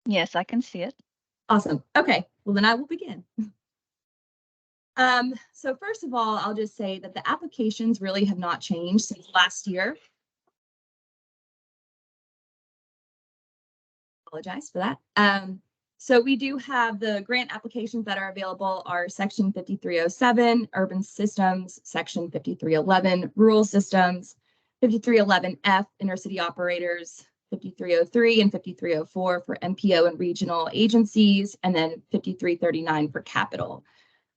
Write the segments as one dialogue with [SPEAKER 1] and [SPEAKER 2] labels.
[SPEAKER 1] Yes, I can see it.
[SPEAKER 2] Awesome. Okay, well then I will begin. So first of all, I'll just say that the applications really have not changed since last year. Apologize for that. So we do have the grant applications that are available are Section 5307, Urban Systems, Section 5311, Rural Systems, 5311F, Intercity Operators, 5303 and 5304 for MPO and regional agencies, and then 5339 for capital.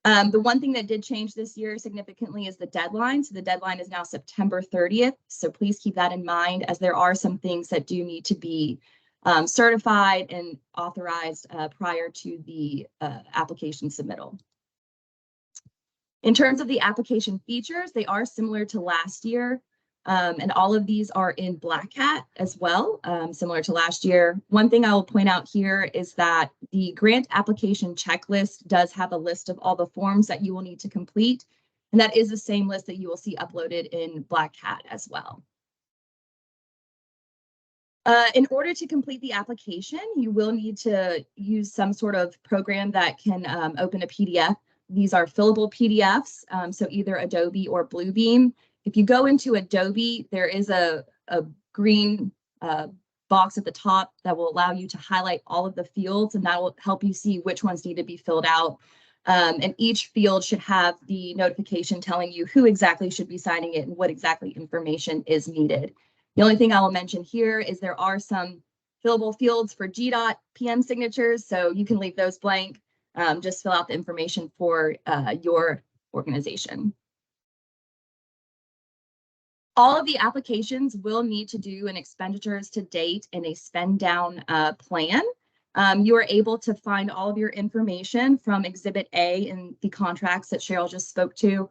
[SPEAKER 2] The one thing that did change this year significantly is the deadline. So the deadline is now September 30th. So please keep that in mind, as there are some things that do need to be certified and authorized prior to the application submittal. In terms of the application features, they are similar to last year. And all of these are in Black Hat as well, similar to last year. One thing I will point out here is that the grant application checklist does have a list of all the forms that you will need to complete. And that is the same list that you will see uploaded in Black Hat as well. In order to complete the application, you will need to use some sort of program that can open a PDF. These are fillable PDFs, so either Adobe or Bluebeam. If you go into Adobe, there is a green box at the top that will allow you to highlight all of the fields, and that will help you see which ones need to be filled out. And each field should have the notification telling you who exactly should be signing it and what exactly information is needed. The only thing I will mention here is there are some fillable fields for GDOT PM signatures, so you can leave those blank. Just fill out the information for your organization. All of the applications will need to do an expenditures to date and a spend down plan. You are able to find all of your information from Exhibit A in the contracts that Cheryl just spoke to.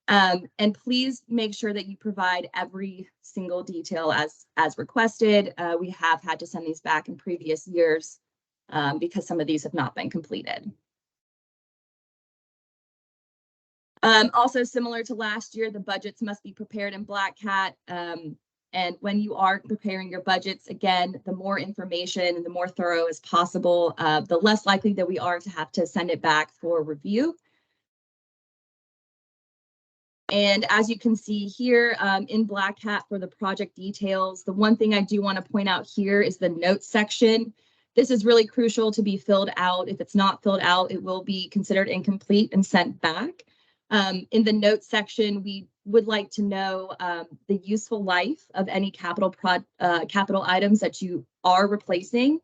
[SPEAKER 2] And please make sure that you provide every single detail as requested. We have had to send these back in previous years because some of these have not been completed. Also similar to last year, the budgets must be prepared in Black Hat. And when you are preparing your budgets, again, the more information and the more thorough as possible, the less likely that we are to have to send it back for review. And as you can see here in Black Hat for the project details, the one thing I do want to point out here is the notes section. This is really crucial to be filled out. If it's not filled out, it will be considered incomplete and sent back. In the notes section, we would like to know the useful life of any capital items that you are replacing,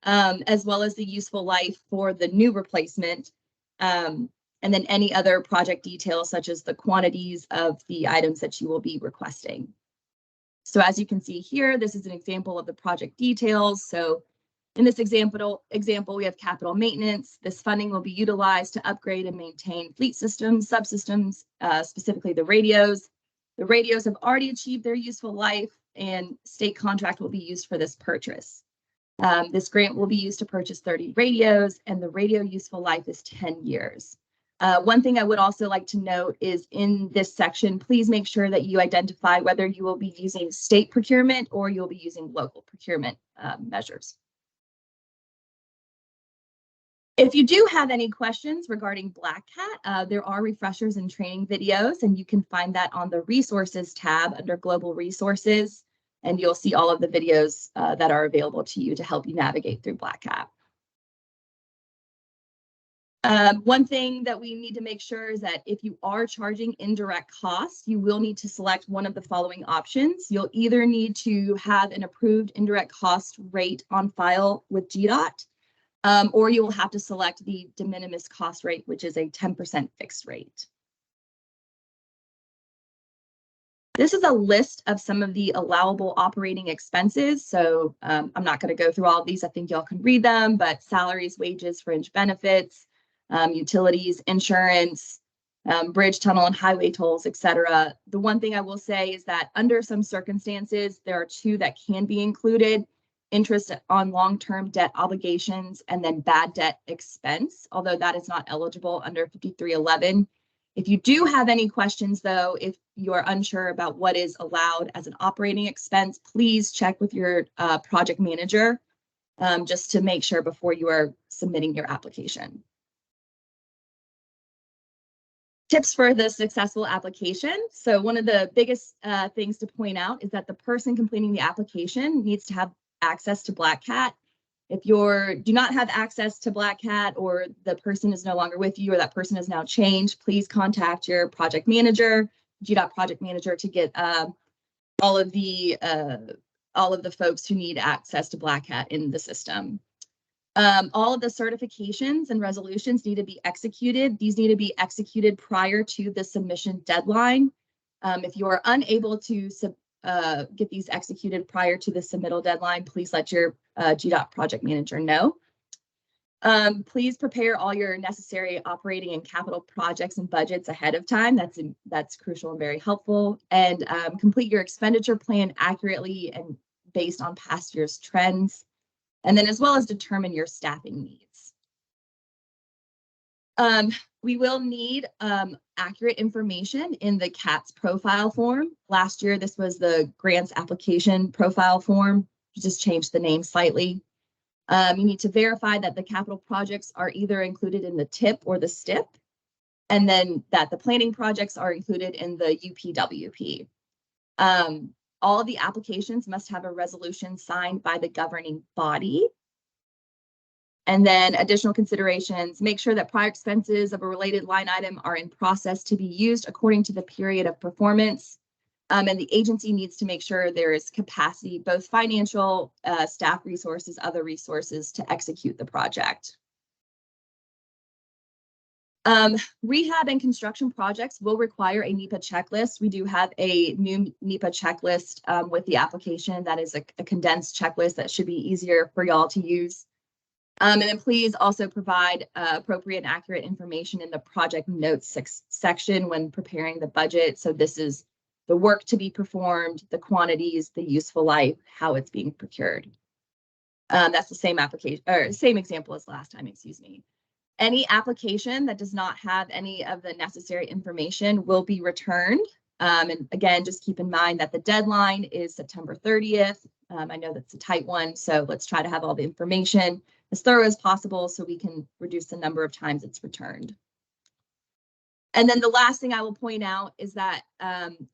[SPEAKER 2] as well as the useful life for the new replacement. And then any other project details, such as the quantities of the items that you will be requesting. So as you can see here, this is an example of the project details. So in this example, we have capital maintenance. This funding will be utilized to upgrade and maintain fleet systems, subsystems, specifically the radios. The radios have already achieved their useful life, and state contract will be used for this purchase. This grant will be used to purchase 30 radios, and the radio useful life is 10 years. One thing I would also like to note is in this section, please make sure that you identify whether you will be using state procurement or you'll be using local procurement measures. If you do have any questions regarding Black Hat, there are refreshers and training videos, and you can find that on the resources tab under global resources, and you'll see all of the videos that are available to you to help you navigate through Black Hat. One thing that we need to make sure is that if you are charging indirect costs, you will need to select one of the following options. You'll either need to have an approved indirect cost rate on file with GDOT, or you will have to select the de minimis cost rate, which is a 10% fixed rate. This is a list of some of the allowable operating expenses. So I'm not going to go through all of these. I think y'all can read them, but salaries, wages, fringe benefits, utilities, insurance, bridge, tunnel, and highway tolls, etc. The one thing I will say is that under some circumstances, there are two that can be included: interest on long-term debt obligations and then bad debt expense, although that is not eligible under 5311. If you do have any questions, though, if you are unsure about what is allowed as an operating expense, please check with your project manager. just to make sure before you are submitting your application. Tips for the successful application. So one of the biggest things to point out is that the person completing the application needs to have access to Black Cat. If you do not have access to Black Cat, or the person is no longer with you, or that person has now changed, please contact your project manager, GDOT project manager, to get all of the folks who need access to Black Cat in the system. All of the certifications and resolutions need to be executed. These need to be executed prior to the submission deadline. If you are unable to get these executed prior to the submittal deadline, please let your GDOT project manager know. Please prepare all your necessary operating and capital projects and budgets ahead of time. That's crucial and very helpful. And complete your expenditure plan accurately and based on past year's trends. And then as well as determine your staffing needs. We will need accurate information in the CATS profile form. Last year, this was the grants application profile form. You just changed the name slightly. You need to verify that the capital projects are either included in the TIP or the STIP, and then that the planning projects are included in the UPWP. All of the applications must have a resolution signed by the governing body. And then additional considerations, make sure that prior expenses of a related line item are in process to be used according to the period of performance. And the agency needs to make sure there is capacity, both financial, staff resources, other resources to execute the project. Rehab and construction projects will require a NEPA checklist. We do have a new NEPA checklist with the application. That is a condensed checklist that should be easier for y'all to use. And then please also provide appropriate and accurate information in the project notes section when preparing the budget. So this is the work to be performed, the quantities, the useful life, how it's being procured. That's the same application, or same example as last time, excuse me. Any application that does not have any of the necessary information will be returned. And again, just keep in mind that the deadline is September 30th. I know that's a tight one, so let's try to have all the information as thorough as possible so we can reduce the number of times it's returned. And then the last thing I will point out is that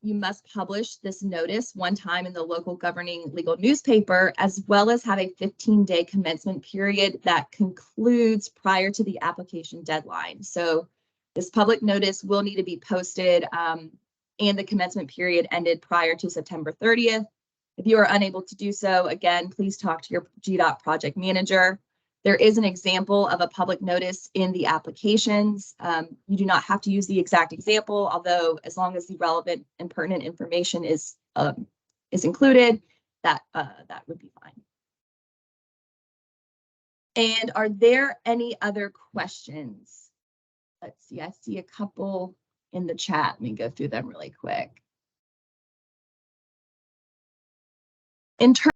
[SPEAKER 2] you must publish this notice one time in the local governing legal newspaper, as well as have a 15-day commencement period that concludes prior to the application deadline. So this public notice will need to be posted and the commencement period ended prior to September 30th. If you are unable to do so, again, please talk to your GDOT project manager. There is an example of a public notice in the applications. You do not have to use the exact example, although as long as the relevant and pertinent information is included, that would be fine. And are there any other questions? Let's see, I see a couple in the chat. Let me go through them really quick. In terms